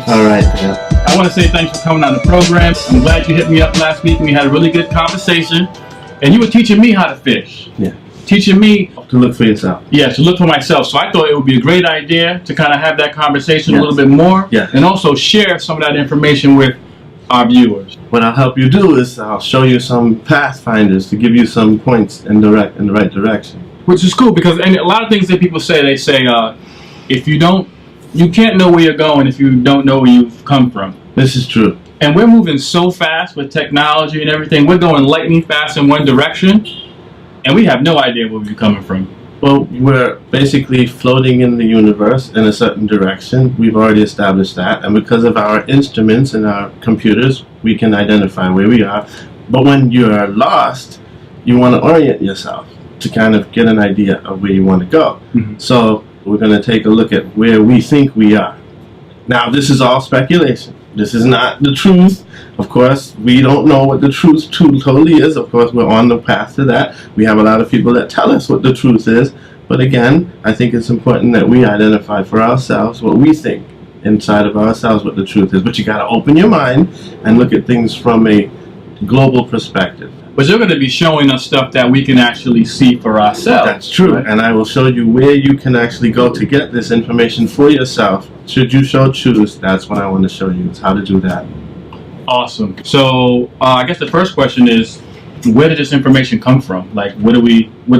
All right, man. I want to say thanks for coming on the program. I'm glad you hit me up last week and we had a really good conversation. And you were teaching me how to fish. Yeah. Teaching me to look for yourself. Yeah, to look for myself. So I thought it would be a great idea to kind of have that conversation Yes. a little bit more. Yes. And also share some of that information with our viewers. What I'll help you do is I'll show you some pathfinders to give you some points in the right direction. Which is cool because and a lot of things that people say, they say, if you can't know where you're going if you don't know where you've come from. This is true. And we're moving so fast with technology and everything. We're going lightning fast in one direction, and we have no idea where we're coming from. Well, we're basically floating in the universe in a certain direction. We've already established that. And because of our instruments and our computers, we can identify where we are. But when you're lost, you want to orient yourself to kind of get an idea of where you want to go. Mm-hmm. So we're going to take a look at where we think we are. Now, this is all speculation. This is not the truth. Of course, we don't know what the truth totally is. Of course, we're on the path to that. We have a lot of people that tell us what the truth is. But again, I think it's important that we identify for ourselves what we think inside of ourselves what the truth is. But you got to open your mind and look at things from a global perspective. But you're going to be showing us stuff that we can actually see for ourselves. That's true. Right? And I will show you where you can actually go to get this information for yourself. Should you so choose, that's what I want to show you, is how to do that. Awesome. So I guess the first question is, where did this information come from? Like, what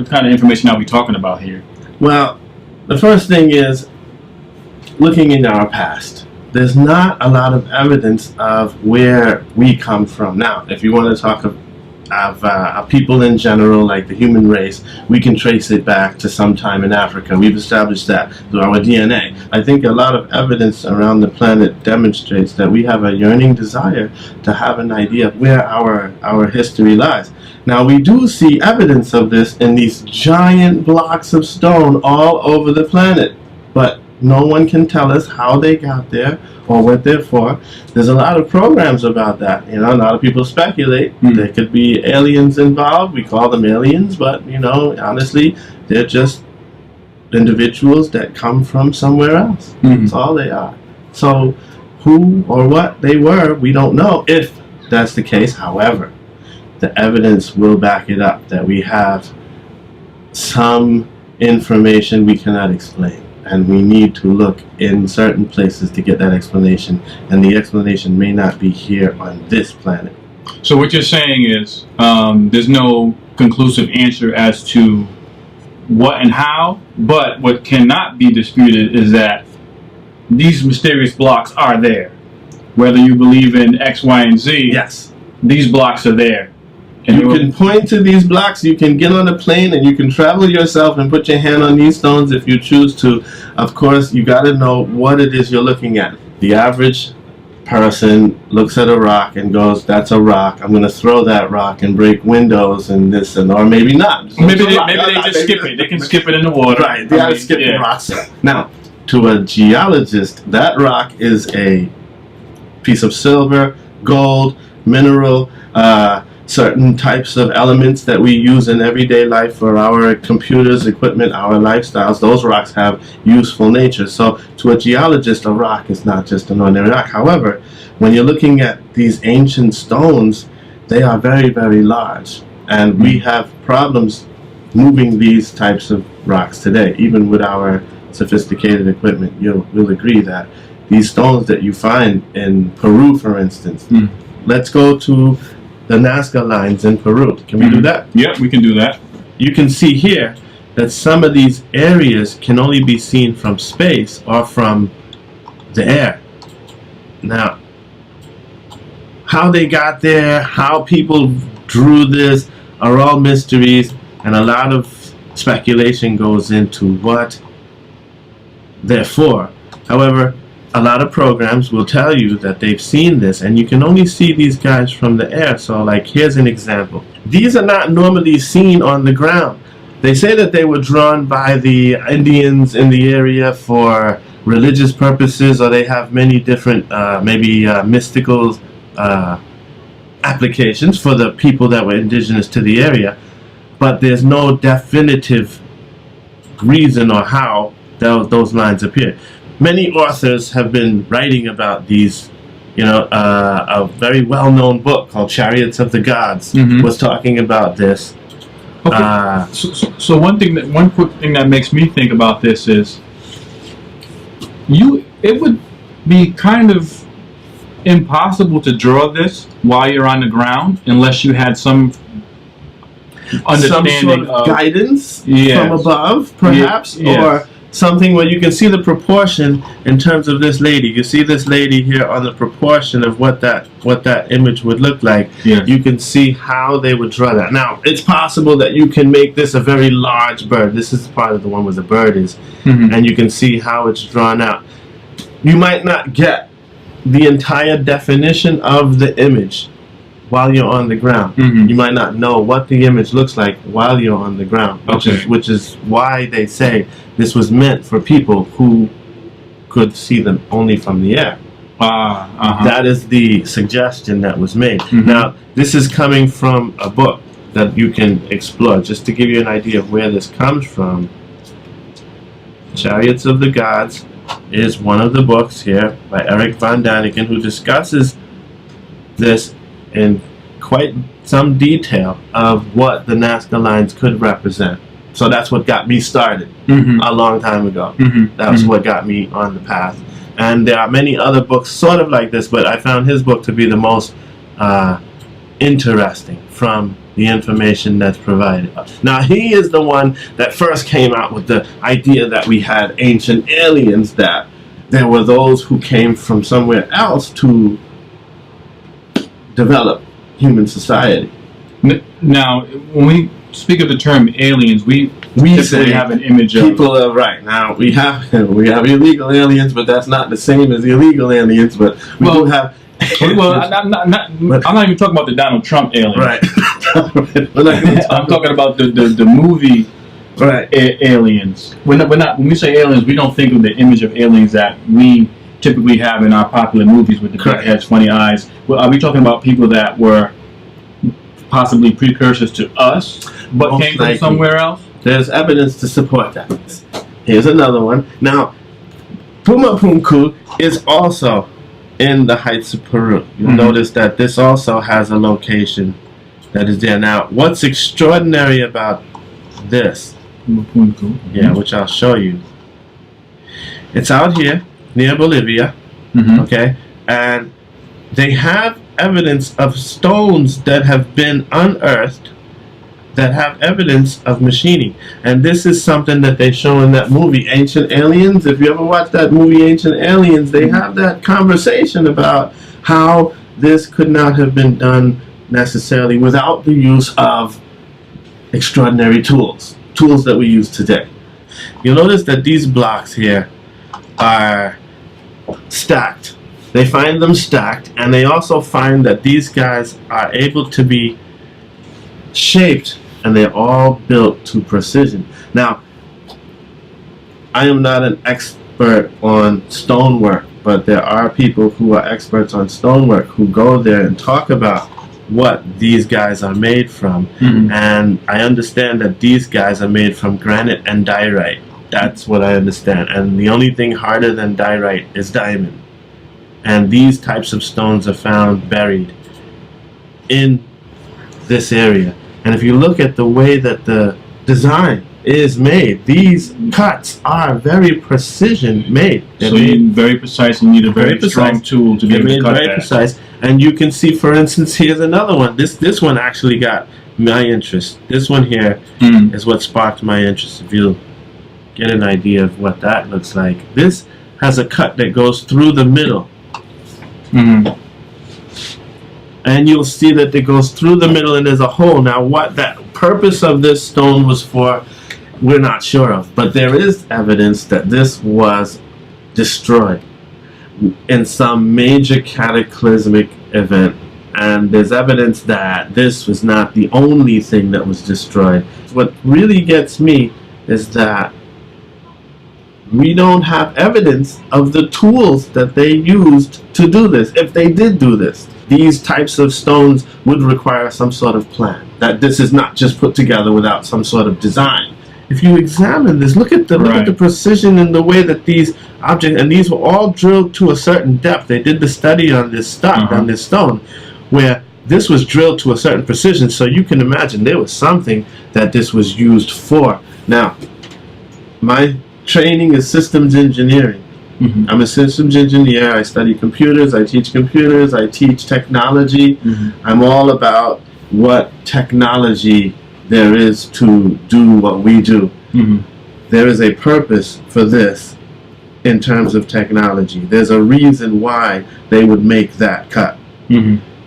kind of information are we talking about here? Well, the first thing is looking in our past. There's not a lot of evidence of where we come from. Now, if you want to talk of people in general, like the human race, we can trace it back to some time in Africa. We've established that through our DNA. I think a lot of evidence around the planet demonstrates that we have a yearning desire to have an idea of where our history lies. Now, we do see evidence of this in these giant blocks of stone all over the planet, but no one can tell us how they got there or what they're for. There's a lot of programs about that. You know, a lot of people speculate there could be aliens involved. We call them aliens, but, you know, honestly, they're just individuals that come from somewhere else. That's all they are. So who or what they were, we don't know if that's the case. However, the evidence will back it up that we have some information we cannot explain. And we need to look in certain places to get that explanation. And the explanation may not be here on this planet. So what you're saying is there's no conclusive answer as to what and how, but what cannot be disputed is that these mysterious blocks are there. Whether you believe in X, Y, and Z, yes, these blocks are there. And you can point to these blocks, you can get on a plane and you can travel yourself and put your hand on these stones if you choose to. Of course, you got to know what it is you're looking at. The average person looks at a rock and goes, that's a rock, I'm going to throw that rock and break windows and this and, or maybe not. Maybe they just skip it. They can skip it in the water. Right, they got to skip rocks. Now, to a geologist, that rock is a piece of silver, gold, mineral, certain types of elements that we use in everyday life for our computers, equipment, our lifestyles. Those rocks have useful nature. So to a geologist, a rock is not just an ordinary rock. However, when you're looking at these ancient stones, they are very, very large. And we have problems moving these types of rocks today. Even with our sophisticated equipment, you'll agree that these stones that you find in Peru, for instance, let's go to the Nazca lines in Peru. Can we do that? Yeah, we can do that. You can see here that some of these areas can only be seen from space or from the air. Now, how they got there, how people drew this are all mysteries, and a lot of speculation goes into what they're for. However, a lot of programs will tell you that they've seen this, and you can only see these guys from the air. So, like, here's an example. These are not normally seen on the ground. They say that they were drawn by the Indians in the area for religious purposes, or they have many different, mystical applications for the people that were indigenous to the area. But there's no definitive reason or how those lines appear. many authors have been writing about these. A very well-known book called Chariots of the Gods was talking about this. Okay. So one quick thing that makes me think about this is, it would be kind of impossible to draw this while you're on the ground unless you had some understanding some sort of guidance yes. from above, perhaps, yes. or something where you can see the proportion in terms of this lady. You see this lady here on the proportion of what that image would look like. Yes. You can see how they would draw that. Now, it's possible that you can make this a very large bird. This is part of the one where the bird is, and you can see how it's drawn out. You might not get the entire definition of the image while you're on the ground. You might not know what the image looks like while you're on the ground, which is why they say this was meant for people who could see them only from the air. That is the suggestion that was made. Now, this is coming from a book that you can explore. Just to give you an idea of where this comes from, Chariots of the Gods is one of the books here by Eric von Daniken, who discusses this in quite some detail of what the Nazca lines could represent. So that's what got me started a long time ago. That's what got me on the path. And there are many other books sort of like this, but I found his book to be the most interesting from the information that's provided. Now, he is the one that first came out with the idea that we had ancient aliens, that there were those who came from somewhere else to develop human society. Now, when we speak of the term aliens, we typically have an image of people. Right now, we have illegal aliens, but that's not the same as illegal aliens. But we do have. Well, I'm not even talking about the Donald Trump aliens. Right. I'm talking about the movie. Right. Aliens. We're not. When we say aliens, we don't think of the image of aliens that we typically have in our popular movies with the big heads, funny eyes. Well, are we talking about people that were possibly precursors to us, but Most came from likely. somewhere else? There's evidence to support that. Here's another one. Now, Pumapunku is also in the heights of Peru. You'll notice that this also has a location that is there. Now, what's extraordinary about this, which I'll show you, it's out here near Bolivia, okay, and they have evidence of stones that have been unearthed that have evidence of machining. And this is something that they show in that movie, Ancient Aliens. If you ever watch that movie, Ancient Aliens, they have that conversation about how this could not have been done necessarily without the use of extraordinary tools that we use today. You'll notice that these blocks here are stacked. They find them stacked, and they also find that these guys are able to be shaped, and they're all built to precision. Now, I am not an expert on stonework, but there are people who are experts on stonework who go there and talk about what these guys are made from. And I understand that these guys are made from granite and diorite. That's what I understand. And the only thing harder than diorite is diamond. And these types of stones are found buried in this area. And if you look at the way that the design is made, these cuts are very precision made. So you need very precise. You need a very strong tool to be able to cut very that. Precise. And you can see, for instance, here's another one. This one actually got my interest. This one here is what sparked my interest. If you'll get an idea of what that looks like. This has a cut that goes through the middle. And you'll see that it goes through the middle and there's a hole. Now, what that purpose of this stone was for, we're not sure of. But there is evidence that this was destroyed in some major cataclysmic event. And there's evidence that this was not the only thing that was destroyed. What really gets me is that we don't have evidence of the tools that they used to do this, if they did do this. These types of stones would require some sort of plan, that this is not just put together without some sort of design. If you examine this, look at the precision in the way that these object, and these were all drilled to a certain depth. They did the study on this stock, on this stone, where this was drilled to a certain precision. So you can imagine there was something that this was used for. Now, my training is systems engineering. I'm a systems engineer. I study computers. I teach computers. I teach technology. I'm all about what technology there is to do what we do. There is a purpose for this in terms of technology. There's a reason why they would make that cut.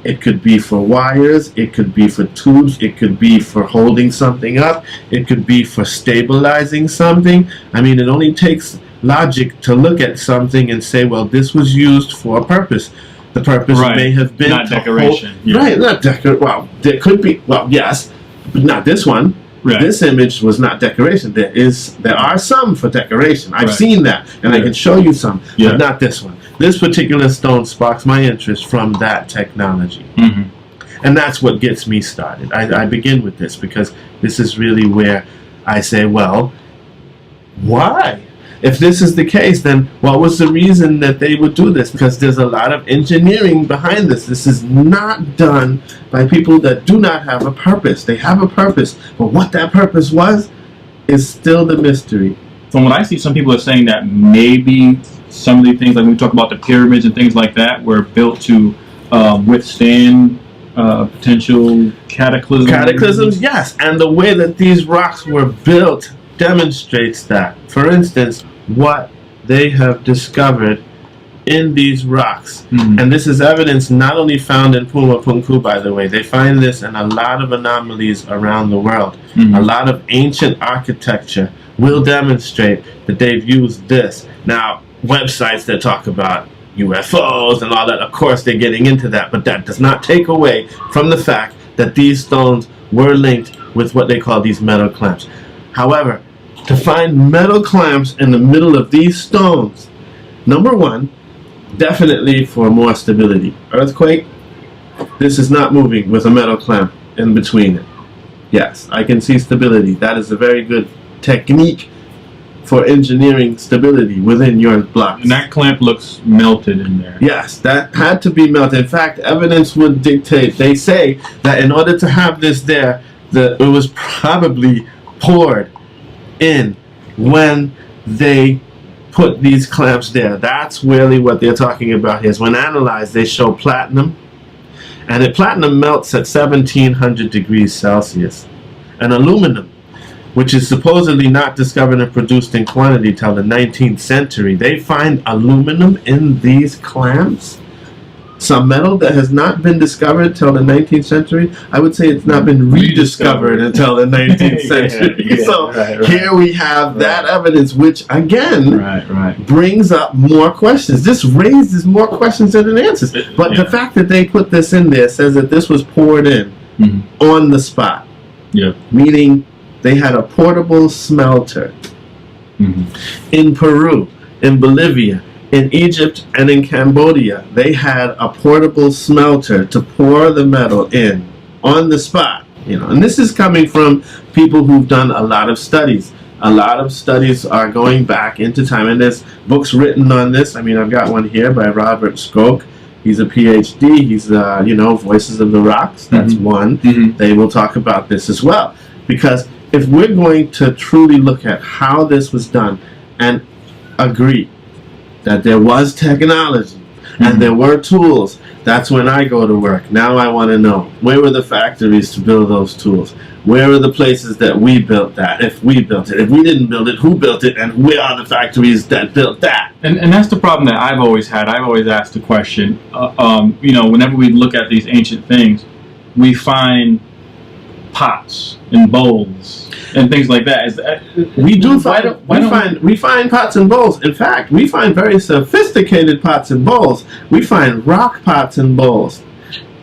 It could be for wires, it could be for tubes, it could be for holding something up, it could be for stabilizing something. I mean, it only takes logic to look at something and say, well, this was used for a purpose. The purpose may have been not decoration. Right, not decoration. Well, there could be, well, yes, but not this one. This image was not decoration. There are some for decoration. I've seen that, and I can show you some, but not this one. This particular stone sparks my interest from that technology. And that's what gets me started. I begin with this because this is really where I say, well, why? If this is the case, then what was the reason that they would do this? Because there's a lot of engineering behind this. This is not done by people that do not have a purpose. They have a purpose, but what that purpose was is still the mystery. From what I see, some people are saying that maybe some of the things, like when we talk about the pyramids and things like that, were built to withstand potential cataclysms. Cataclysms, yes. And the way that these rocks were built demonstrates that. For instance, what they have discovered in these rocks. And this is evidence not only found in Puma Punku, by the way. They find this in a lot of anomalies around the world. A lot of ancient architecture will demonstrate that they've used this. Now, websites that talk about UFOs and all that, of course they're getting into that, but that does not take away from the fact that these stones were linked with what they call these metal clamps. However, to find metal clamps in the middle of these stones, number one, definitely for more stability. Earthquake, this is not moving with a metal clamp in between it. Yes, I can see stability. That is a very good technique for engineering stability within your blocks. And that clamp looks melted in there. Yes, that had to be melted. In fact, evidence would dictate, they say that in order to have this there, it was probably poured in when they put these clamps there. That's really what they're talking about here. When analyzed, they show platinum, and platinum melts at 1700 degrees Celsius. And aluminum, which is supposedly not discovered and produced in quantity till the 19th century. They find aluminum in these clamps. Some metal that has not been discovered till the 19th century. I would say it's not been rediscovered until the 19th century. Here we have that evidence, which again brings up more questions. This raises more questions than it answers. But the fact that they put this in there says that this was poured in on the spot. Meaning they had a portable smelter. In Peru, in Bolivia, in Egypt, and in Cambodia, they had a portable smelter to pour the metal in on the spot. And this is coming from people who've done a lot of studies. A lot of studies are going back into time, and there's books written on this. I mean, I've got one here by Robert Skoke. He's a PhD. He's, Voices of the Rocks. That's one. They will talk about this as well. Because if we're going to truly look at how this was done and agree that there was technology and there were tools, that's when I go to work. Now I want to know, where were the factories to build those tools? Where are the places that we built that? If we built it. If we didn't build it, who built it? And where are the factories that built that? And that's the problem that I've always had. I've always asked the question, whenever we look at these ancient things, we find pots and bowls and things like that. We find pots and bowls. In fact, we find very sophisticated pots and bowls. We find rock pots and bowls.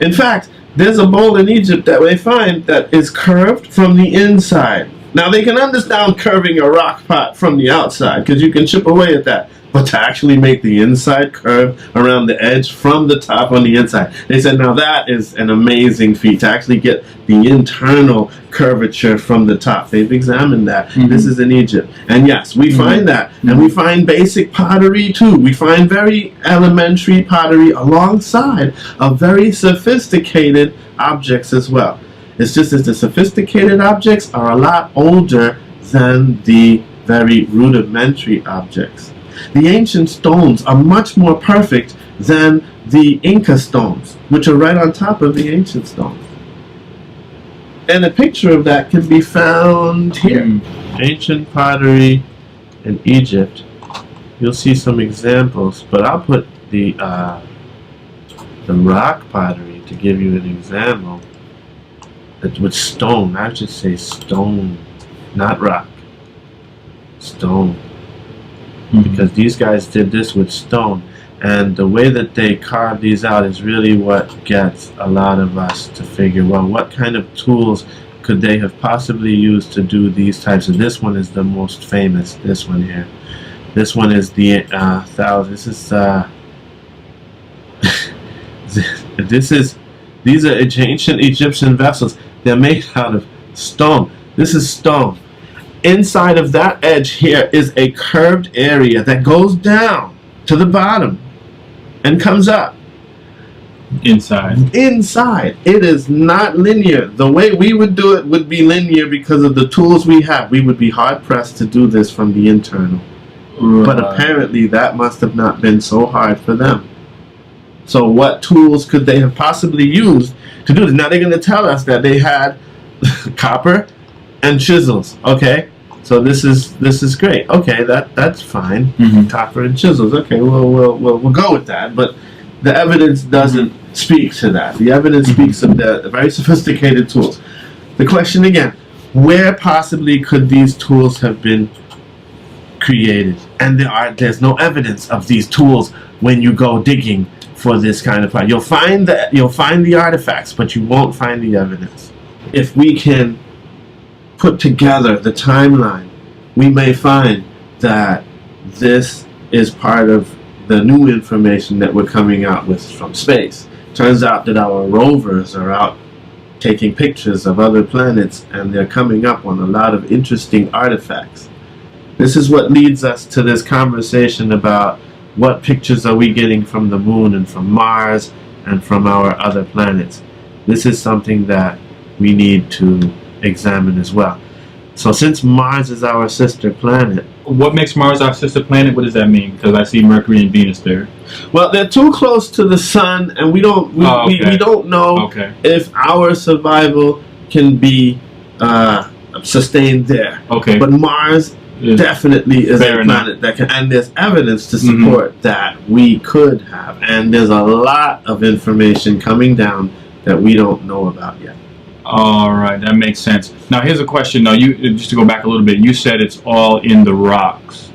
In fact, there's a bowl in Egypt that they find that is curved from the inside. Now, they can understand curving a rock pot from the outside because you can chip away at that. but to actually make the inside curve around the edge from the top on the inside. They said, now that is an amazing feat, to actually get the internal curvature from the top. They've examined that. This is in Egypt. And yes, we find that. And we find basic pottery too. We find very elementary pottery alongside of very sophisticated objects as well. It's just that the sophisticated objects are a lot older than the very rudimentary objects. The ancient stones are much more perfect than the Inca stones, which are right on top of the ancient stones. And a picture of that can be found here. Ancient pottery in Egypt. You'll see some examples, but I'll put the rock pottery to give you an example. With stone, I should say stone, not rock. Stone. Because these guys did this with stone, and the way that they carve these out is really what gets a lot of us to figure, well, what kind of tools could they have possibly used to do these types of. This one is the most famous, this one here. This one is the these are ancient Egyptian vessels. They're made out of stone. This is stone. Inside of that edge here is a curved area that goes down to the bottom and comes up. Inside. It is not linear. The way we would do it would be linear because of the tools we have. We would be hard pressed to do this from the internal. Right. But apparently that must have not been so hard for them. So what tools could they have possibly used to do this? Now they're going to tell us that they had copper and chisels. Okay, so this is great. Okay, that's fine. Copper and chisels. Okay, we'll go with that. But the evidence doesn't speak to that. The evidence speaks of the very sophisticated tools. The question again: where possibly could these tools have been created? And there's no evidence of these tools when you go digging for this kind of part. You'll find the artifacts, but you won't find the evidence. If we can put together the timeline, we may find that this is part of the new information that we're coming out with from space. Turns out that our rovers are out taking pictures of other planets, and they're coming up on a lot of interesting artifacts. This is what leads us to this conversation about what pictures are we getting from the moon and from Mars and from our other planets. This is something that we need to examine as well. So since Mars is our sister planet. What makes Mars our sister planet? What does that mean? Because I see Mercury and Venus there. Well, they're too close to the sun, and we don't know if our survival can be sustained there. Okay. But Mars definitely is a planet that can, and there's evidence to support that we could have, and there's a lot of information coming down that we don't know about yet. All right, that makes sense. Now here's a question though. You just to go back a little bit, you said it's all in the rocks.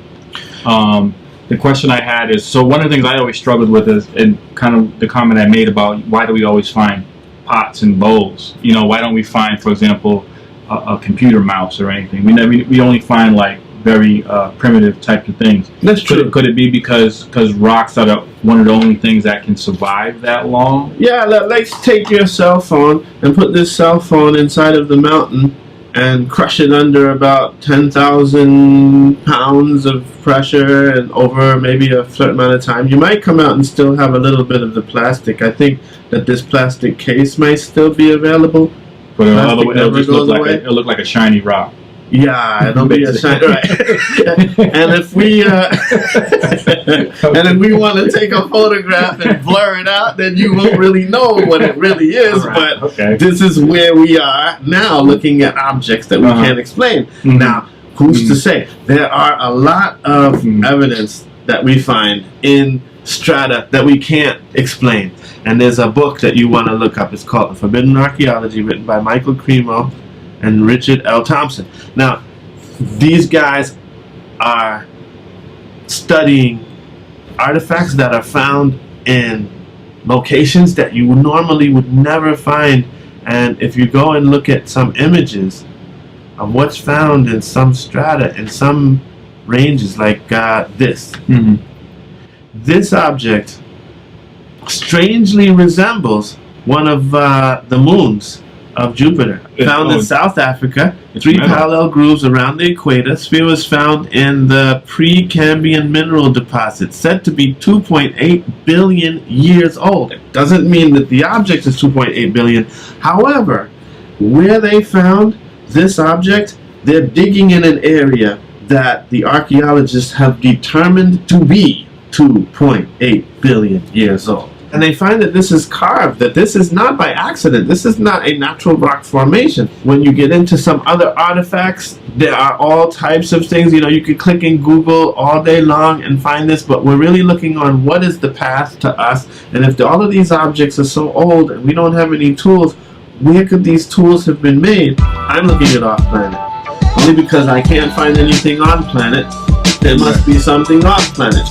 The question I had is, so one of the things I always struggled with is, and kind of the comment I made about why do we always find pots and bowls? You know, why don't we find, for example, a computer mouse or anything? We only find like very primitive type of things. That's true. Could it be because rocks are one of the only things that can survive that long? Yeah, let's take your cell phone and put this cell phone inside of the mountain and crush it under about 10,000 pounds of pressure and over maybe a certain amount of time. You might come out and still have a little bit of the plastic. I think that this plastic case might still be available. But it'll look like a shiny rock. Yeah, it'll be a shiny, right? And if we want to take a photograph and blur it out, then you won't really know what it really is. Right. But this is where we are now, looking at objects that we can't explain. Now, who's to say? There are a lot of evidence that we find in strata that we can't explain. And there's a book that you want to look up. It's called Forbidden Archaeology, written by Michael Cremo and Richard L. Thompson. Now, these guys are studying artifacts that are found in locations that you normally would never find. And if you go and look at some images of what's found in some strata, in some ranges like this. Mm-hmm. This object strangely resembles one of the moons of Jupiter. Found in South Africa, 3 parallel grooves around the equator. Sphere was found in the Precambrian mineral deposit, said to be 2.8 billion years old. It doesn't mean that the object is 2.8 billion. However, where they found this object, they're digging in an area that the archaeologists have determined to be 2.8 billion years old. And they find that this is carved, that this is not by accident. This is not a natural rock formation. When you get into some other artifacts, there are all types of things. You know, you could click in Google all day long and find this, but we're really looking on what is the path to us. And if all of these objects are so old and we don't have any tools, where could these tools have been made? I'm looking at off planet. Only because I can't find anything on planet. There must be something off planet.